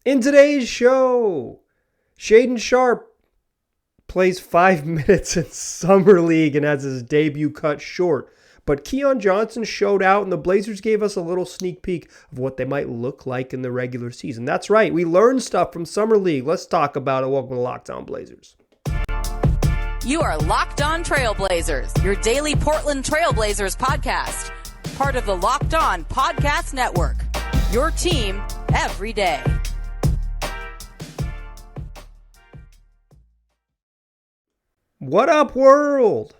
In today's show, Shaedon Sharpe plays 5 minutes in Summer League and has his debut cut short. But Keon Johnson showed out and the Blazers gave us a little sneak peek of what they might look like in the regular season. That's right, we learned stuff from Summer League. Let's talk about it. Welcome to Locked On Blazers. You are Locked On Trailblazers, your daily Portland Trailblazers podcast. Part of the Locked On Podcast Network, your team every day. What up, world?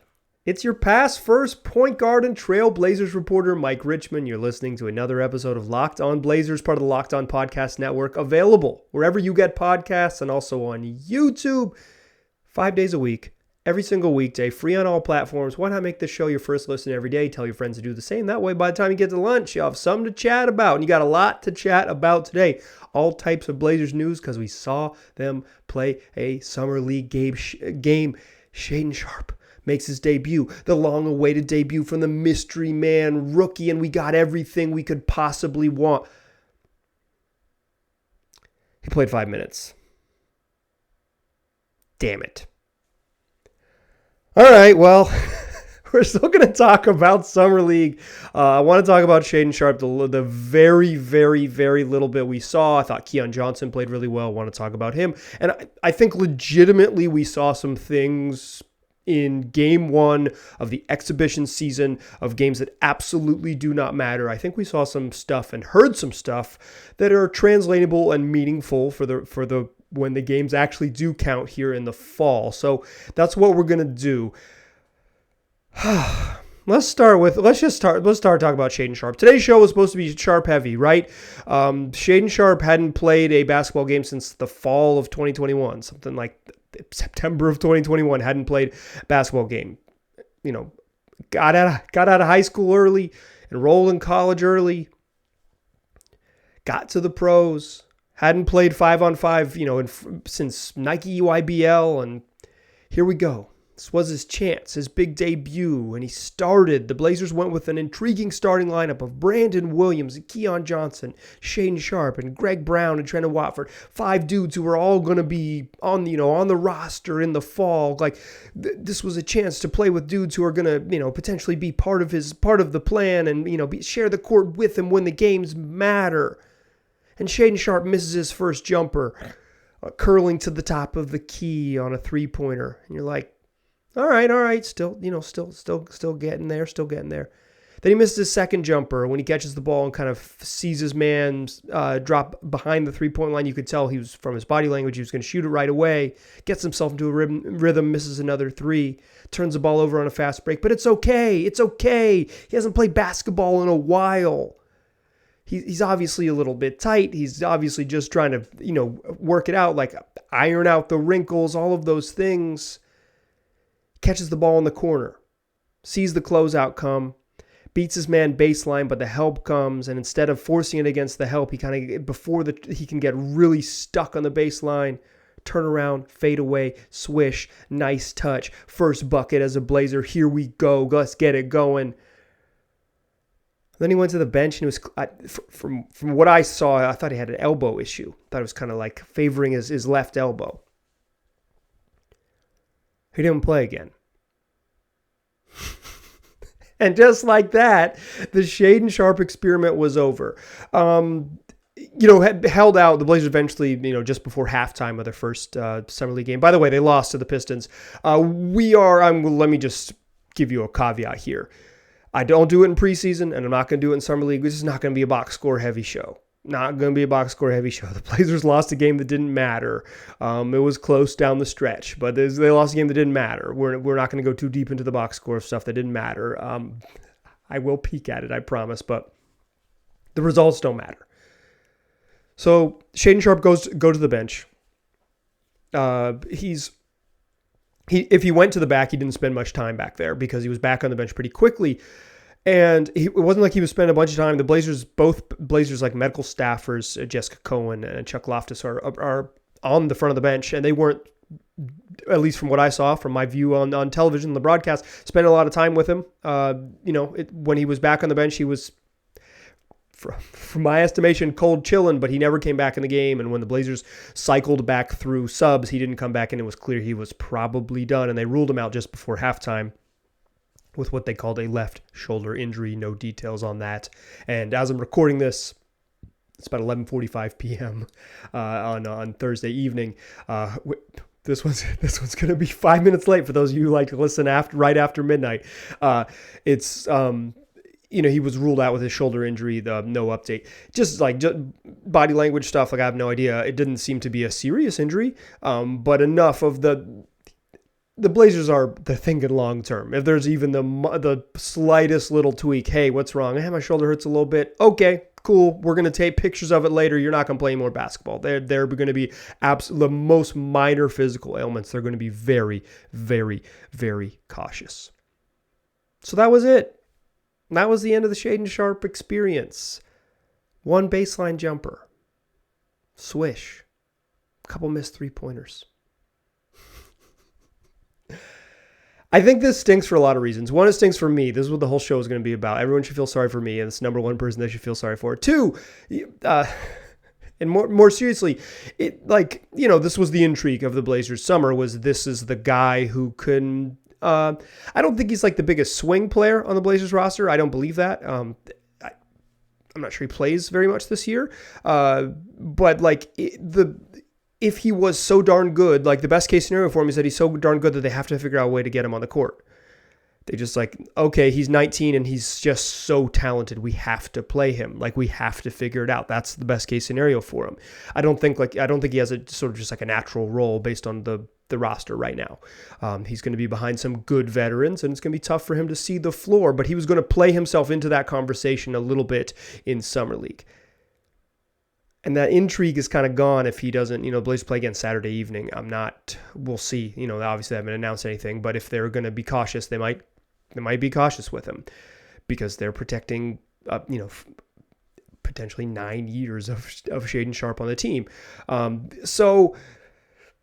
It's your past first point guard and Trailblazers reporter, Mike Richmond. You're listening to another episode of Locked On Blazers, part of the Locked On Podcast Network, available wherever you get podcasts and also on YouTube 5 days a week, every single weekday, free on all platforms. Why not make this show your first listen every day? Tell your friends to do the same. That way, by the time you get to lunch, you'll have something to chat about. And you got a lot to chat about today. All types of Blazers news because we saw them play a Summer League game. Shaedon Sharpe makes his debut, the long-awaited debut from the mystery man rookie, and we got everything we could possibly want. He played 5 minutes. Damn it. All right, well, we're still going to talk about Summer League. I want to talk about Shaedon Sharpe, the very, very, very little bit we saw. I thought Keon Johnson played really well. I want to talk about him. And I think legitimately we saw some things in game one of the exhibition season of games that absolutely do not matter. I think we saw some stuff and heard some stuff that are translatable and meaningful for the when the games actually do count here in the fall. So that's what we're going to do. Let's start talking about Shaedon Sharpe. Today's show was supposed to be Sharpe heavy, right? Shaedon Sharpe hadn't played a basketball game since the fall of 2021, something like September of 2021, hadn't played a basketball game. You know, got out of high school early, enrolled in college early, got to the pros, hadn't played 5-on-5, since Nike UIBL, and here we go. This was his chance, his big debut, and he started. The Blazers went with an intriguing starting lineup of Brandon Williams and Keon Johnson, Shaedon Sharpe, and Greg Brown and Trent Watford. 5 dudes who were all going to be on the roster in the fall. Like this was a chance to play with dudes who are going to, potentially be part of the plan and share the court with him when the games matter. And Shaedon Sharpe misses his first jumper, curling to the top of the key on a 3-pointer, and you're like, All right, still getting there. Then he misses his second jumper when he catches the ball and kind of sees his man drop behind the 3-point line. You could tell he was, from his body language, he was going to shoot it right away. Gets himself into a rhythm, misses another 3, turns the ball over on a fast break. But it's okay. He hasn't played basketball in a while. He's obviously a little bit tight. He's obviously just trying to, work it out, like iron out the wrinkles, all of those things. Catches the ball in the corner, sees the closeout come, beats his man baseline, but the help comes, and instead of forcing it against the help, he he can get really stuck on the baseline, turn around, fade away, swish, nice touch, first bucket as a Blazer, here we go, let's get it going. Then he went to the bench, and from what I saw, I thought he had an elbow issue. I thought it was kind of like favoring his left elbow. He didn't play again. And just like that, the Shaedon Sharpe experiment was over. Held out. The Blazers eventually, just before halftime of their first Summer League game. By the way, they lost to the Pistons. Let me just give you a caveat here. I don't do it in preseason, and I'm not going to do it in Summer League. This is not going to be a box score heavy show. Not going to be a box score heavy show. The Blazers lost a game that didn't matter. It was close down the stretch, but they lost a game that didn't matter. We're not going to go too deep into the box score of stuff that didn't matter. I will peek at it, I promise, but the results don't matter. So Shaedon Sharpe go to the bench. If he went to the back, he didn't spend much time back there because he was back on the bench pretty quickly. And it wasn't like he was spending a bunch of time. Both Blazers like medical staffers, Jessica Cohen and Chuck Loftus are on the front of the bench, and they weren't, at least from what I saw, from my view on television, the broadcast, spent a lot of time with him. When he was back on the bench, he was from my estimation, cold chilling, but he never came back in the game. And when the Blazers cycled back through subs, he didn't come back, and it was clear he was probably done. And they ruled him out just before halftime with what they called a left shoulder injury. No details on that. And as I'm recording this, it's about 11:45 p.m. On Thursday evening. This one's going to be 5 minutes late for those of you who like to listen right after midnight. He was ruled out with his shoulder injury. No update. Just body language stuff. Like, I have no idea. It didn't seem to be a serious injury, but enough of the Blazers they're thinking long term. If there's even the slightest little tweak, hey, what's wrong? My shoulder hurts a little bit. Okay, cool. We're going to take pictures of it later. You're not going to play more basketball. They're going to be the most minor physical ailments. They're going to be very, very, very cautious. So that was it. That was the end of the Shaedon Sharpe experience. One baseline jumper. Swish. A couple missed three-pointers. I think this stinks for a lot of reasons. One, it stinks for me. This is what the whole show is going to be about. Everyone should feel sorry for me, and it's number one person they should feel sorry for. Two, and more seriously, this was the intrigue of the Blazers summer, this is the guy who can... I don't think he's like the biggest swing player on the Blazers roster. I don't believe that. I'm not sure he plays very much this year. But if he was so darn good, like the best case scenario for him is that he's so darn good that they have to figure out a way to get him on the court. They just okay, he's 19 and he's just so talented. We have to play him. We have to figure it out. That's the best case scenario for him. I don't think he has a sort of just a natural role based on the roster right now. He's going to be behind some good veterans, and it's going to be tough for him to see the floor, but he was going to play himself into that conversation a little bit in Summer League. And that intrigue is kind of gone if he doesn't, Blazers play again Saturday evening. We'll see. Obviously they haven't announced anything, but if they're going to be cautious, they might be cautious with him because they're protecting, potentially 9 years of Shaedon Sharpe on the team. So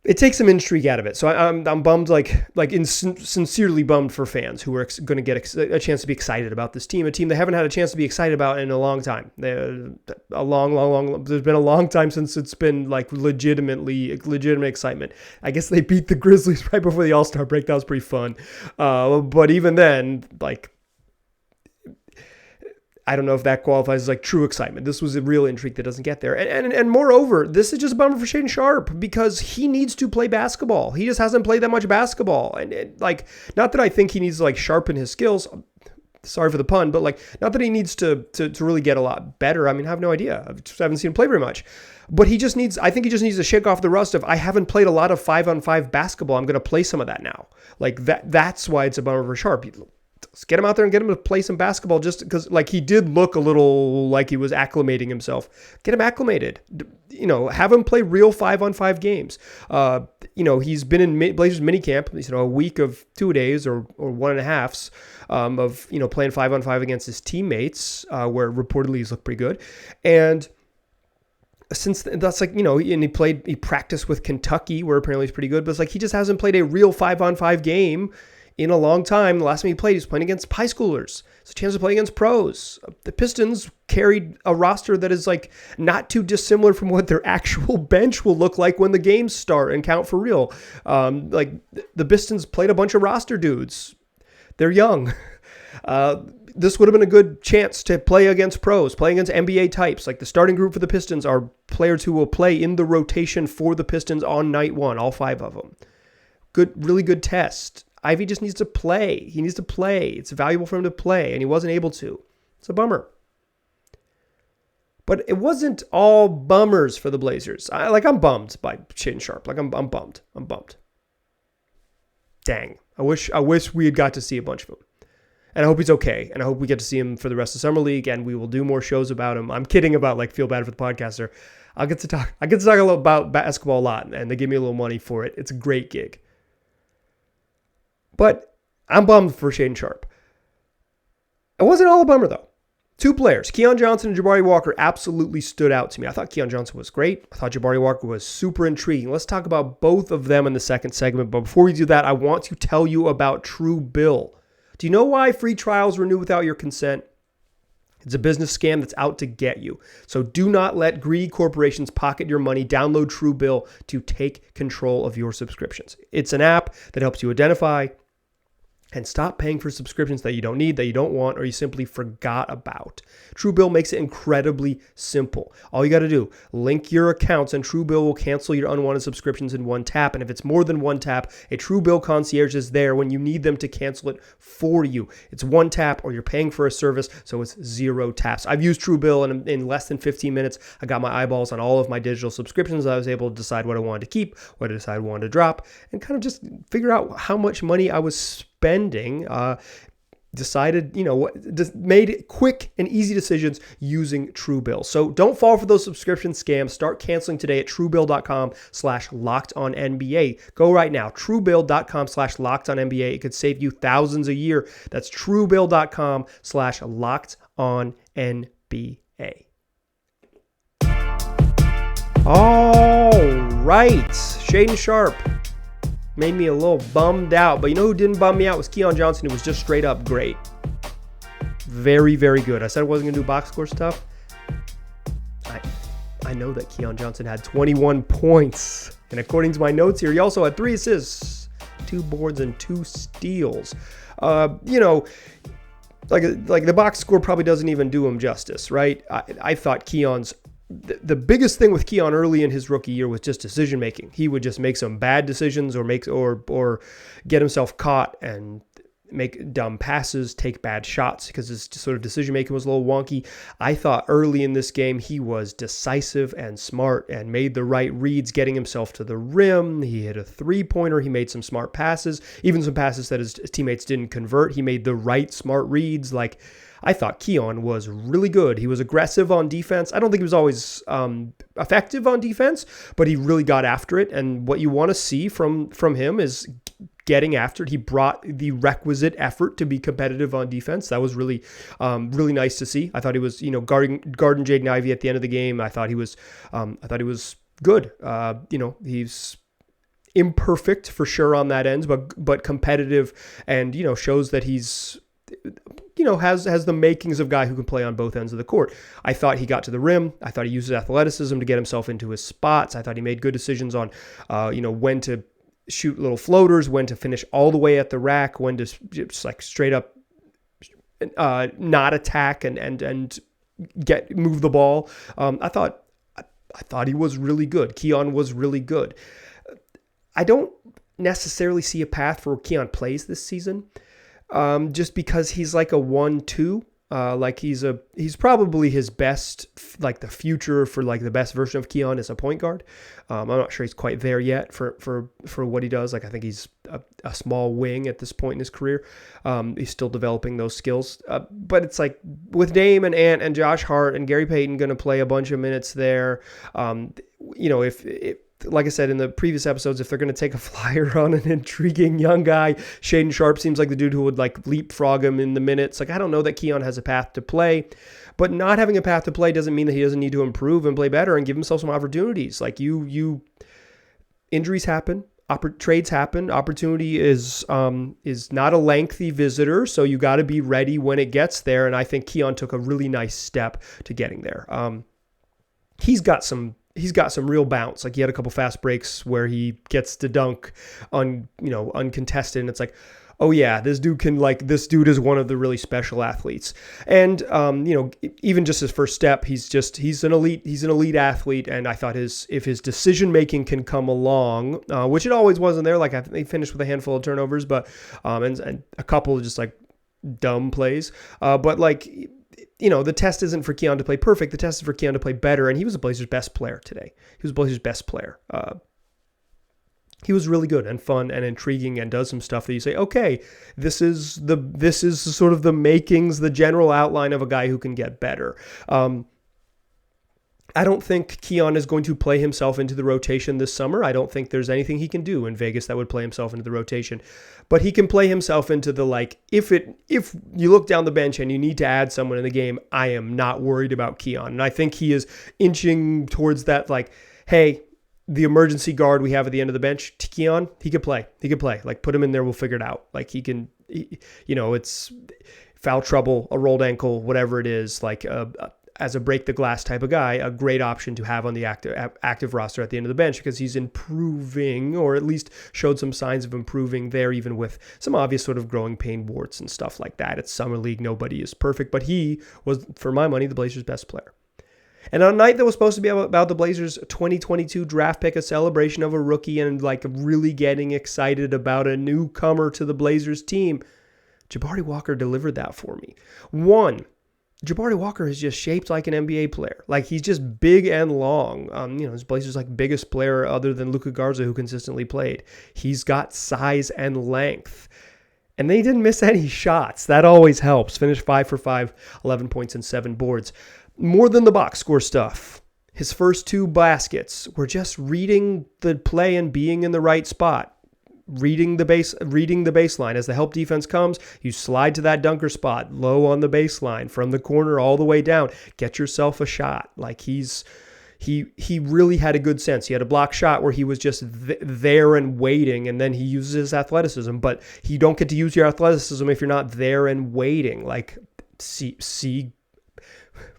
it takes some intrigue out of it. So I'm bummed, sincerely bummed for fans who are going to get a chance to be excited about this team, a team they haven't had a chance to be excited about in a long time. There's been a long time since it's been legitimate excitement. I guess they beat the Grizzlies right before the All-Star break. That was pretty fun. But even then, I don't know if that qualifies as true excitement. This was a real intrigue that doesn't get there. And moreover, this is just a bummer for Shaedon Sharpe because he needs to play basketball. He just hasn't played that much basketball. And not that I think he needs to sharpen his skills. Sorry for the pun, but not that he needs to really get a lot better. I have no idea. I just haven't seen him play very much. But I think he just needs to shake off the rust of, I haven't played a lot of 5-on-5 basketball. I'm going to play some of that now. That's why it's a bummer for Sharpe. Let's get him out there and get him to play some basketball just because he did look a little like he was acclimating himself. Get him acclimated. Have him play real 5-on-5 games. He's been in Blazers minicamp, a week of 2 days or 1.5 of, playing 5-on-5 against his teammates, where reportedly he's looked pretty good. And since that's and he practiced with Kentucky where apparently he's pretty good, but it's he just hasn't played a real 5-on-5 game in a long time. The last time he played, he was playing against high schoolers. It's a chance to play against pros. The Pistons carried a roster that is not too dissimilar from what their actual bench will look like when the games start and count for real. The Pistons played a bunch of roster dudes. They're young. This would have been a good chance to play against pros, play against NBA types. The starting group for the Pistons are players who will play in the rotation for the Pistons on night one, all 5 of them. Really good test. Ivy just needs to play. He needs to play. It's valuable for him to play, and he wasn't able to. It's a bummer. But it wasn't all bummers for the Blazers. I'm bummed by Shaedon Sharpe. I'm bummed. I'm bummed. Dang. I wish we had got to see a bunch of him. And I hope he's okay. And I hope we get to see him for the rest of Summer League, and we will do more shows about him. I'm kidding about feel bad for the podcaster. I get to talk a little about basketball a lot, and they give me a little money for it. It's a great gig. But I'm bummed for Shaedon Sharpe. It wasn't all a bummer, though. 2 players, Keon Johnson and Jabari Walker, absolutely stood out to me. I thought Keon Johnson was great. I thought Jabari Walker was super intriguing. Let's talk about both of them in the second segment. But before we do that, I want to tell you about True Bill. Do you know why free trials renew without your consent? It's a business scam that's out to get you. So do not let greedy corporations pocket your money. Download Truebill to take control of your subscriptions. It's an app that helps you identify and stop paying for subscriptions that you don't need, that you don't want, or you simply forgot about. Truebill makes it incredibly simple. All you got to do, link your accounts, and Truebill will cancel your unwanted subscriptions in one tap. And if it's more than one tap, a Truebill concierge is there when you need them to cancel it for you. It's one tap, or you're paying for a service, so it's 0 taps. I've used Truebill, and in less than 15 minutes, I got my eyeballs on all of my digital subscriptions. I was able to decide what I wanted to keep, what I decided I wanted to drop, and kind of just figure out how much money I was spending. Decided, made quick and easy decisions using Truebill. So don't fall for those subscription scams. Start canceling today at Truebill.com/LockedOnNBA. Go right now. Truebill.com/LockedOnNBA. It could save you thousands a year. That's Truebill.com/LockedOnNBA. All right, Shaedon Sharpe made me a little bummed out, but you know who didn't bum me out was Keon Johnson, who was just straight up great. Very, very good. I said I wasn't going to do box score stuff. I know that Keon Johnson had 21 points, and according to my notes here, he also had 3 assists, 2 boards, and 2 steals. Like the box score probably doesn't even do him justice, right? I thought Keon's the biggest thing with Keon early in his rookie year was just decision making. He would just make some bad decisions or get himself caught and make dumb passes, take bad shots because his sort of decision making was a little wonky. I thought early in this game he was decisive and smart and made the right reads, getting himself to the rim. He hit a 3-pointer. He made some smart passes, even some passes that his teammates didn't convert. He made the right smart reads. I thought Keon was really good. He was aggressive on defense. I don't think he was always effective on defense, but he really got after it. And what you want to see from him is getting after it. He brought the requisite effort to be competitive on defense. That was really, really nice to see. I thought he was, guarding Jaden Ivey at the end of the game. I thought he was good. He's imperfect for sure on that end, but competitive, and shows that he's has the makings of a guy who can play on both ends of the court. I thought he got to the rim. I thought he used his athleticism to get himself into his spots. I thought he made good decisions on, when to shoot little floaters, when to finish all the way at the rack, when to just straight up not attack and move the ball. I thought he was really good. Keon was really good. I don't necessarily see a path for where Keon plays this season. Just because he's like a 1-2, he's probably his best, the future for the best version of Keon is a point guard. I'm not sure he's quite there yet for what he does. I think he's a small wing at this point in his career. He's still developing those skills. But it's with Dame and Ant and Josh Hart and Gary Payton going to play a bunch of minutes there. If like I said in the previous episodes, if they're going to take a flyer on an intriguing young guy, Shaedon Sharpe seems like the dude who would leapfrog him in the minutes. I don't know that Keon has a path to play, but not having a path to play doesn't mean that he doesn't need to improve and play better and give himself some opportunities. Injuries happen, trades happen. Opportunity is not a lengthy visitor, so you got to be ready when it gets there. And I think Keon took a really nice step to getting there. He's got some real bounce. He had a couple fast breaks where he gets to dunk uncontested. And it's oh yeah, this dude is one of the really special athletes. And, even just his first step, he's an elite athlete. And I thought if his decision-making can come along, which it always wasn't there. They finished with a handful of turnovers, but, and a couple of just dumb plays. But the test isn't for Keon to play perfect. The test is for Keon to play better, and he was the Blazers' best player today. He was the Blazers' best player. He was really good and fun and intriguing and does some stuff that you say, okay, this is sort of the makings, the general outline of a guy who can get better. I don't think Keon is going to play himself into the rotation this summer. I don't think there's anything he can do in Vegas that would play himself into the rotation. But he can play himself into the if you look down the bench and you need to add someone in the game, I am not worried about Keon. And I think he is inching towards that hey, the emergency guard we have at the end of the bench, Keon, he could play. Put him in there, we'll figure it out. It's foul trouble, a rolled ankle, whatever it is, like as a break the glass type of guy, a great option to have on the active roster at the end of the bench because he's improving, or at least showed some signs of improving there, even with some obvious sort of growing pain warts and stuff like that. It's Summer League. Nobody is perfect, but he was, for my money, the Blazers' best player. And on a night that was supposed to be about the Blazers' 2022 draft pick, a celebration of a rookie and like really getting excited about a newcomer to the Blazers team, Jabari Walker delivered that for me. One, Jabari Walker is just shaped like an NBA player. Like, he's just big and long. His Blazers' like biggest player other than Luka Garza, who consistently played. He's got size and length. And they didn't miss any shots. That always helps. Finished 5 for 5, 11 points and 7 boards. More than the box score stuff. His first 2 baskets were just reading the play and being in the right spot. Reading the baseline. As the help defense comes, you slide to that dunker spot, low on the baseline, from the corner all the way down. Get yourself a shot. Like, he really had a good sense. He had a block shot where he was just there and waiting, and then he uses his athleticism. But you don't get to use your athleticism if you're not there and waiting. Like, see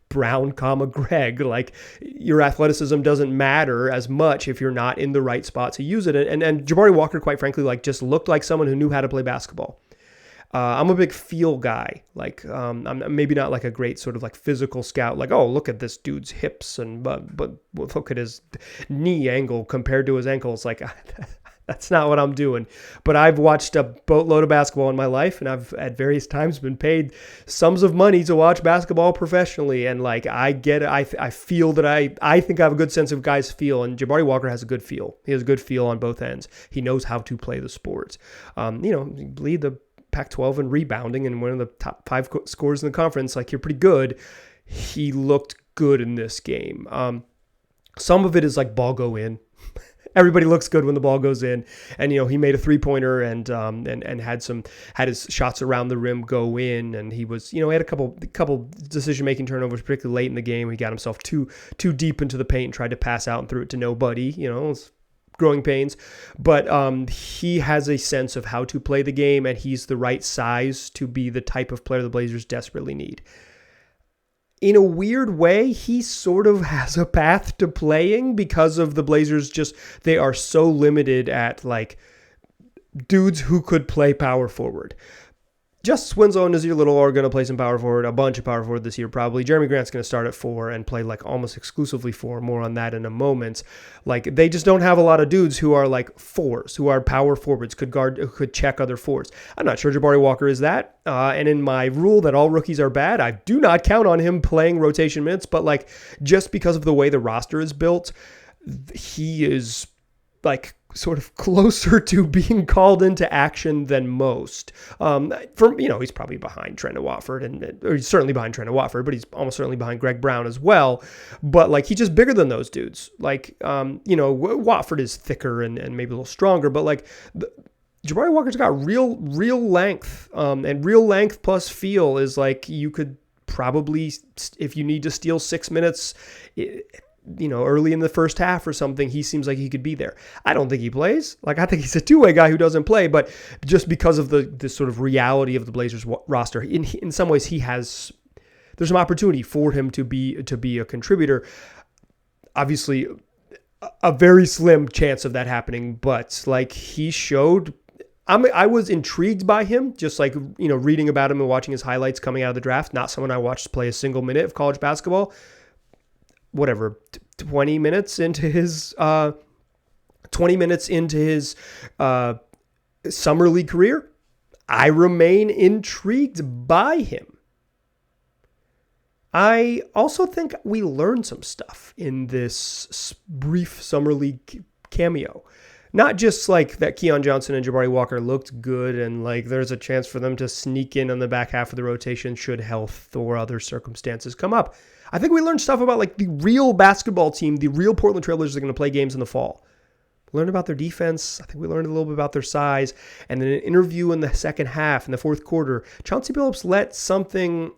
Brown, Greg, like, your athleticism doesn't matter as much if you're not in the right spot to use it. And Jabari Walker, quite frankly, like, just looked like someone who knew how to play basketball. I'm a big feel guy. Like, I'm maybe not like a great sort of like physical scout. Like, oh, look at this dude's hips but look at his knee angle compared to his ankles. Like, that's not what I'm doing. But I've watched a boatload of basketball in my life, and I've at various times been paid sums of money to watch basketball professionally. And like, I get it. I feel that I think I have a good sense of guys' feel, and Jabari Walker has a good feel. He has a good feel on both ends. He knows how to play the sport. Lead the Pac-12 in rebounding and one of the top 5 scorers in the conference. Like, you're pretty good. He looked good in this game. Some of it is like ball go in. Everybody looks good when the ball goes in, and he made a 3-pointer and had his shots around the rim go in, and he was he had a couple decision making turnovers, particularly late in the game. He got himself too deep into the paint and tried to pass out and threw it to nobody. It's growing pains, but he has a sense of how to play the game, and he's the right size to be the type of player the Blazers desperately need. In a weird way, he sort of has a path to playing because of the Blazers. They are so limited at like dudes who could play power forward. Justice Winslow and Nassir Little are going to play some power forward, a bunch of power forward this year probably. Jeremy Grant's going to start at 4 and play like almost exclusively 4. More on that in a moment. Like, they just don't have a lot of dudes who are like 4s, who are power forwards, could check other 4s. I'm not sure Jabari Walker is that. And in my rule that all rookies are bad, I do not count on him playing rotation minutes. But like, just because of the way the roster is built, he is like sort of closer to being called into action than most. He's probably behind Trendon Watford, or he's certainly behind Trendon Watford, but he's almost certainly behind Greg Brown as well. But like, he's just bigger than those dudes. Like, Watford is thicker and maybe a little stronger, but like, Jabari Walker's got real length, and real length plus feel is like, you could probably, if you need to steal 6 minutes, early in the first half or something, he seems like he could be there. I don't think he plays. Like, I think he's a two-way guy who doesn't play, but just because of the sort of reality of the Blazers roster, in some ways there's some opportunity for him to be a contributor. Obviously, a very slim chance of that happening, but like, he showed. I was intrigued by him, just like, reading about him and watching his highlights coming out of the draft. Not someone I watched play a single minute of college basketball. 20 minutes into his summer league career, I remain intrigued by him. I also think we learned some stuff in this brief summer league cameo. Not just like that Keon Johnson and Jabari Walker looked good and like there's a chance for them to sneak in on the back half of the rotation should health or other circumstances come up. I think we learned stuff about like the real basketball team, the real Portland Trailblazers are going to play games in the fall. Learned about their defense. I think we learned a little bit about their size. And then an interview in the second half, in the fourth quarter, Chauncey Billups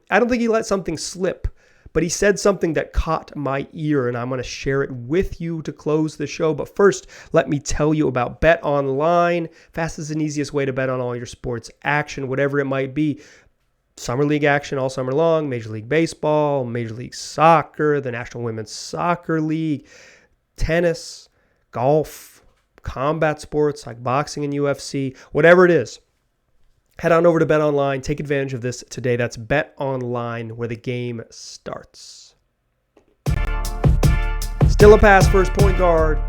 I don't think he let something slip, but he said something that caught my ear, and I'm going to share it with you to close the show. But first, let me tell you about Bet Online. Fastest and easiest way to bet on all your sports action, whatever it might be. Summer League action all summer long, Major League Baseball, Major League Soccer, the National Women's Soccer League, tennis, golf, combat sports like boxing and UFC, whatever it is. Head on over to Bet Online. Take advantage of this today. That's Bet Online, where the game starts. Still a pass first point guard.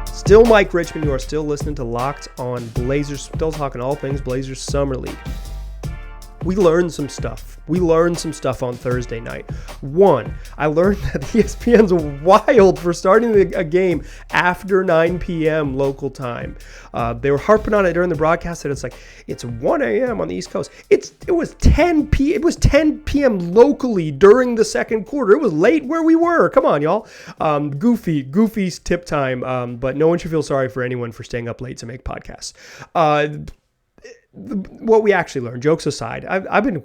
Still Mike Richmond. You are still listening to Locked On Blazers. Still talking all things Blazers Summer League. We learned some stuff. We learned some stuff on Thursday night. One, I learned that ESPN's wild for starting a game after 9 p.m. local time. They were harping on it during the broadcast that it's 1 a.m. on the East Coast. It was 10 p.m. locally during the second quarter. It was late where we were. Come on, y'all. Goofy's tip time. But no one should feel sorry for anyone for staying up late to make podcasts. What we actually learned, jokes aside, I've been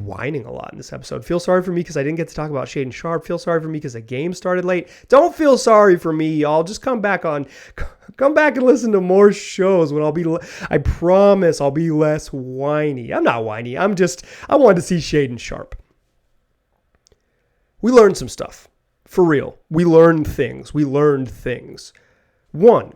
whining a lot in this episode. Feel sorry for me because I didn't get to talk about Shaedon Sharpe. Feel sorry for me because the game started late. Don't feel sorry for me, y'all. Just come back and listen to more shows when I promise I'll be less whiny. I'm not whiny. I wanted to see Shaedon Sharpe. We learned some stuff. For real. We learned things. One,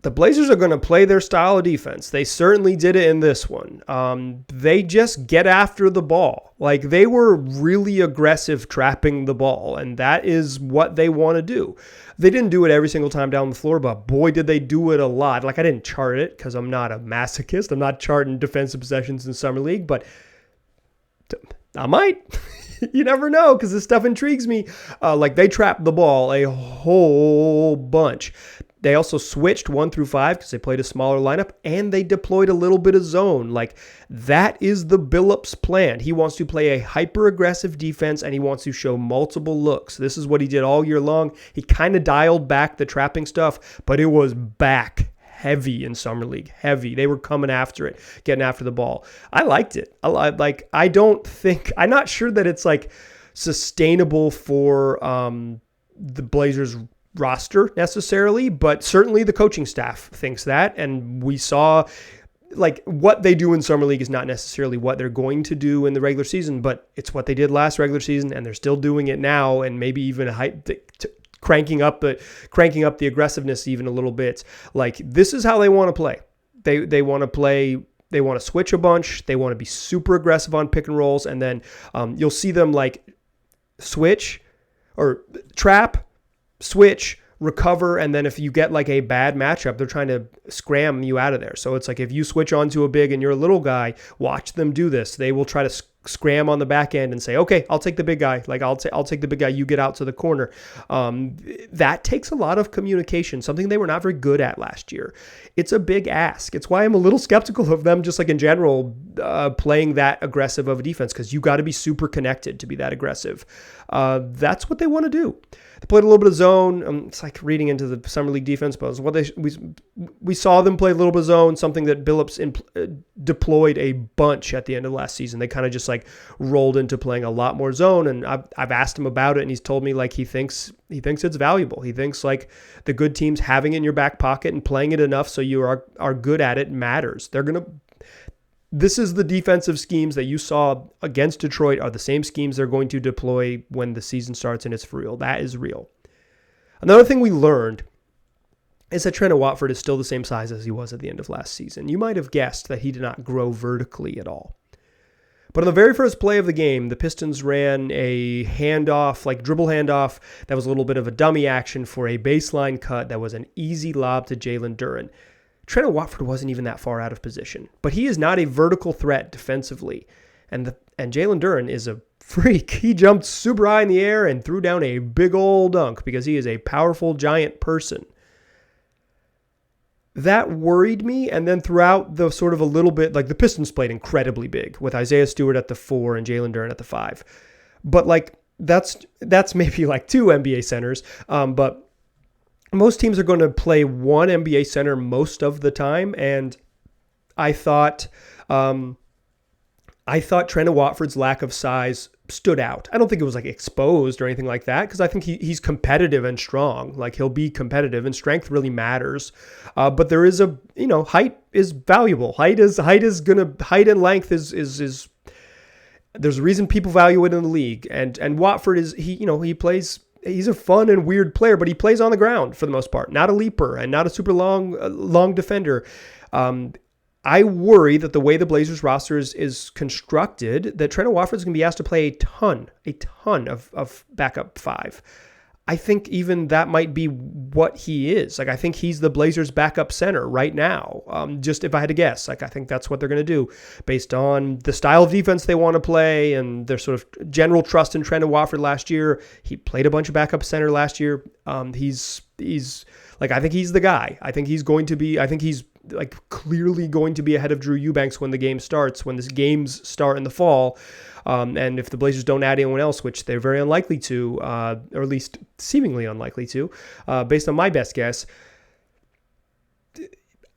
the Blazers are going to play their style of defense. They certainly did it in this one. They just get after the ball. Like, they were really aggressive trapping the ball, and that is what they want to do. They didn't do it every single time down the floor, but boy, did they do it a lot. Like, I didn't chart it because I'm not a masochist. I'm not charting defensive possessions in Summer League, but I might. You never know because this stuff intrigues me. They trapped the ball a whole bunch. They also switched 1 through 5 because they played a smaller lineup, and they deployed a little bit of zone. Like, that is the Billups plan. He wants to play a hyper-aggressive defense, and he wants to show multiple looks. This is what he did all year long. He kind of dialed back the trapping stuff, but it was back heavy in Summer League. Heavy. They were coming after it, getting after the ball. I liked it. I'm not sure that it's sustainable for the Blazers roster necessarily, but certainly the coaching staff thinks that. And we saw what they do in Summer League is not necessarily what they're going to do in the regular season, but it's what they did last regular season, and they're still doing it now, and maybe even cranking up the aggressiveness even a little bit. This is how they want to play. They want to play. They want to switch a bunch. They want to be super aggressive on pick and rolls, and then you'll see them switch or trap, switch, recover, and then if you get a bad matchup, they're trying to scram you out of there. So it's if you switch onto a big and you're a little guy, watch them do this. They will try to scram on the back end and say, okay, I'll take the big guy. I'll take the big guy. You get out to the corner. That takes a lot of communication, something they were not very good at last year. It's a big ask. It's why I'm a little skeptical of them just in general playing that aggressive of a defense, because you got to be super connected to be that aggressive. That's what they want to do. They played a little bit of zone. It's like reading into the Summer League defense, but we saw them play a little bit of zone, something that Billups deployed a bunch at the end of last season. They kind of just rolled into playing a lot more zone, and I've asked him about it, and he's told me he thinks it's valuable. He thinks the good teams having it in your back pocket and playing it enough so you are good at it matters. This is the defensive schemes that you saw against Detroit are the same schemes they're going to deploy when the season starts, and it's for real. That is real. Another thing we learned is that Trent Watford is still the same size as he was at the end of last season. You might have guessed that he did not grow vertically at all. But on the very first play of the game, the Pistons ran a handoff, dribble handoff, that was a little bit of a dummy action for a baseline cut that was an easy lob to Jalen Duren. Trent Watford wasn't even that far out of position, but he is not a vertical threat defensively. And Jalen Duren is a freak. He jumped super high in the air and threw down a big old dunk because he is a powerful giant person. That worried me, and then throughout the sort of a little bit, the Pistons played incredibly big with Isaiah Stewart at the 4 and Jalen Duren at the 5. But that's maybe 2 NBA centers, but most teams are going to play one NBA center most of the time, and I thought Trent Watford's lack of size stood out. I don't think it was exposed or anything like that, because I think he's competitive and strong. He'll be competitive, and strength really matters. But there is height is valuable. Height and length is There's a reason people value it in the league. And Watford he plays. He's a fun and weird player, but he plays on the ground for the most part. Not a leaper and not a super long defender. I worry that the way the Blazers roster is constructed, that Trent Watford is going to be asked to play a ton of backup five. I think even that might be what he is. Like, I think he's the Blazers' backup center right now. Just if I had to guess, like, I think that's what they're going to do based on the style of defense they want to play and their sort of general trust in Trent Watford last year. He played a bunch of backup center last year. He's like, I think he's the guy. I think he's like clearly going to be ahead of Drew Eubanks when the game starts, when the games start in the fall. And if the Blazers don't add anyone else, which they're very unlikely to, or at least seemingly unlikely to, based on my best guess,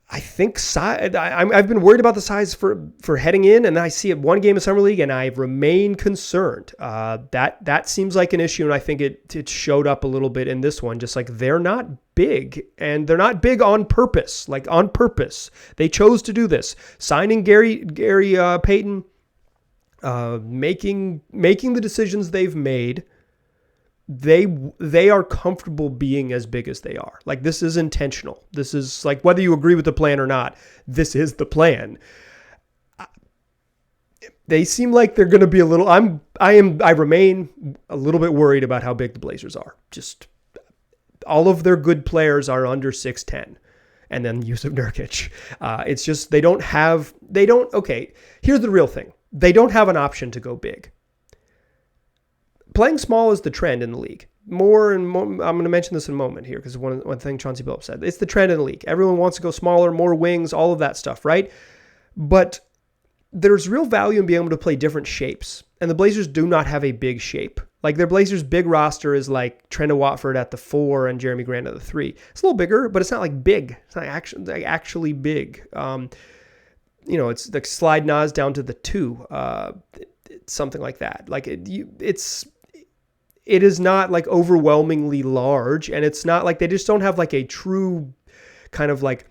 I think I've been worried about the size for heading in, and I see it one game in Summer League, and I remain concerned. That seems like an issue, and I think it showed up a little bit in this one. Just like they're not big, and they're not big on purpose. Like on purpose, they chose to do this. Signing Gary Payton. Making the decisions they've made, they are comfortable being as big as they are. Like, this is intentional. This is like, whether you agree with the plan or not, this is the plan. They seem like they're going to be a little. I remain a little bit worried about how big the Blazers are. Just all of their good players are under 6'10", and then Yusuf Nurkic. It's just okay, here's the real thing. They don't have an option to go big. Playing small is the trend in the league. More and more, I'm going to mention this in a moment here because one thing Chauncey Billups said. It's the trend in the league. Everyone wants to go smaller, more wings, all of that stuff, right? But there's real value in being able to play different shapes. And the Blazers do not have a big shape. Like, their Blazers' big roster is like Trent Watford at the 4 and Jeremy Grant at the 3. It's a little bigger, but it's not like big. It's not actually big. It's like slide Nas down to the 2, something like that. Like it is not like overwhelmingly large, and it's not like they just don't have like a true kind of like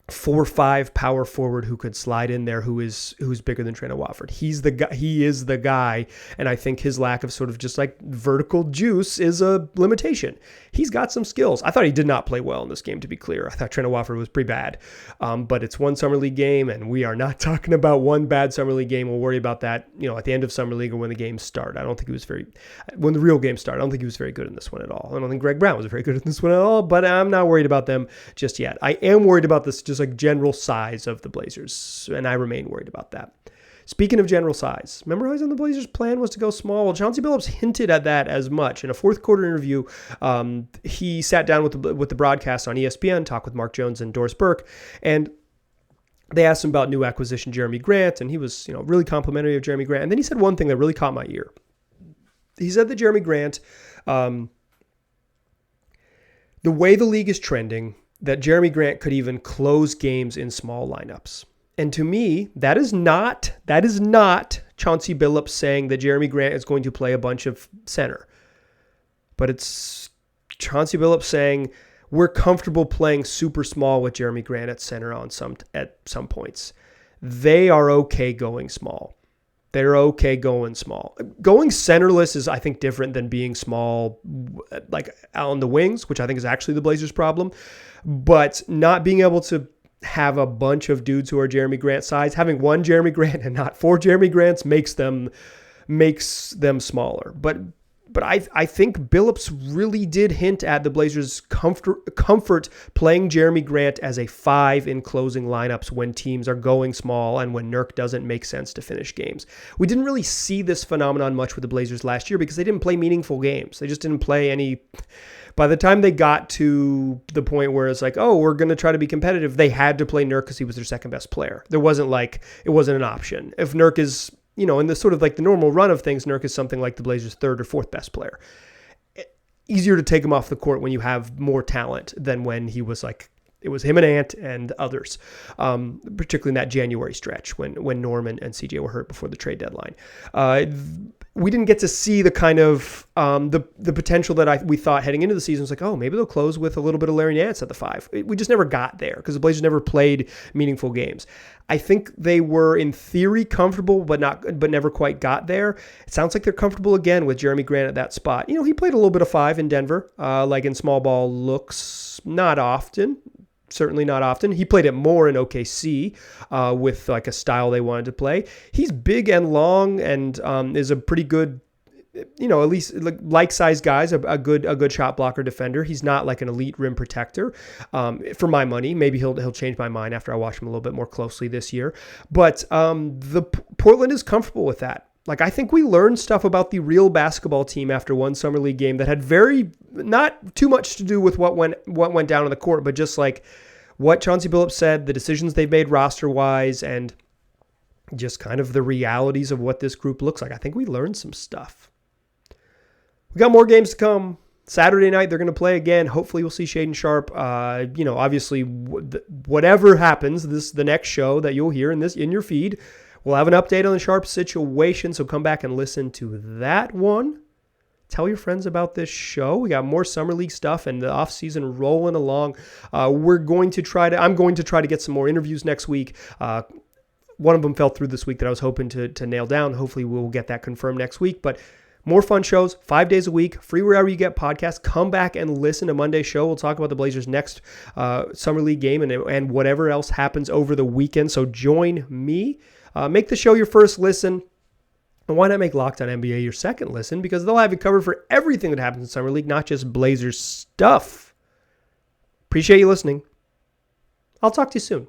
4-5 power forward who could slide in there who's bigger than Trent Watford. He's the guy. He is the guy, and I think his lack of sort of just like vertical juice is a limitation. He's got some skills. I thought he did not play well in this game, to be clear. I thought Trent Watford was pretty bad, but it's one Summer League game, and we are not talking about one bad Summer League game. We'll worry about that, at the end of Summer League or when the games start. I don't think he was when the real game started, I don't think he was very good in this one at all. I don't think Greg Brown was very good in this one at all, but I'm not worried about them just yet. I am worried about this just like general size of the Blazers, and I remain worried about that. Speaking of general size, remember how the Blazers' plan was to go small? Well, Chauncey Billups hinted at that as much. In a fourth quarter interview, he sat down with the broadcast on ESPN, talked with Mark Jones and Doris Burke, and they asked him about new acquisition Jeremy Grant, and he was really complimentary of Jeremy Grant. And then he said one thing that really caught my ear. He said that Jeremy Grant, the way the league is trending, that Jeremy Grant could even close games in small lineups. And to me, that is not Chauncey Billups saying that Jeremy Grant is going to play a bunch of center. But it's Chauncey Billups saying we're comfortable playing super small with Jeremy Grant at center at some points. They are okay going small. They're okay going small. Going centerless is, I think, different than being small, like on the wings, which I think is actually the Blazers' problem. But not being able to have a bunch of dudes who are Jeremy Grant size, having one Jeremy Grant and not 4 Jeremy Grants makes them smaller. But I think Billups really did hint at the Blazers' comfort playing Jeremy Grant as a 5 in closing lineups when teams are going small and when Nurk doesn't make sense to finish games. We didn't really see this phenomenon much with the Blazers last year because they didn't play meaningful games. They just didn't play any. By the time they got to the point where it's like, oh, we're going to try to be competitive, they had to play Nurk because he was their second best player. It wasn't an option. If Nurk is, in the sort of like the normal run of things, Nurk is something like the Blazers' third or fourth best player. Easier to take him off the court when you have more talent than when he was like, it was him and Ant and others, particularly in that January stretch when Norman and CJ were hurt before the trade deadline. we didn't get to see the kind of the potential that we thought heading into the season. Was like, oh, maybe they'll close with a little bit of Larry Nance at the 5. We just never got there because the Blazers never played meaningful games. I think they were in theory comfortable, but never quite got there. It sounds like they're comfortable again with Jeremy Grant at that spot. He played a little bit of 5 in Denver, like in small ball looks, not often. Certainly not often. He played it more in OKC with like a style they wanted to play. He's big and long and is a pretty good, at least like size guys, a good shot blocker defender. He's not like an elite rim protector for my money. Maybe he'll change my mind after I watch him a little bit more closely this year. But Portland is comfortable with that. Like, I think we learned stuff about the real basketball team after one summer league game that had not too much to do with what went down on the court, but just like what Chauncey Billups said, the decisions they've made roster-wise, and just kind of the realities of what this group looks like. I think we learned some stuff. We got more games to come. Saturday night, they're going to play again. Hopefully, we'll see Shaedon Sharpe. Obviously, whatever happens, the next show that you'll hear in your feed, we'll have an update on the Sharpe situation, so come back and listen to that one. Tell your friends about this show. We got more Summer League stuff and the offseason rolling along. I'm going to try to get some more interviews next week. One of them fell through this week that I was hoping to nail down. Hopefully, we'll get that confirmed next week. But more fun shows, 5 days a week, free wherever you get podcasts. Come back and listen to Monday's show. We'll talk about the Blazers' next Summer League game and whatever else happens over the weekend. So join me. Make the show your first listen. And why not make Locked On NBA your second listen? Because they'll have you covered for everything that happens in Summer League, not just Blazers stuff. Appreciate you listening. I'll talk to you soon.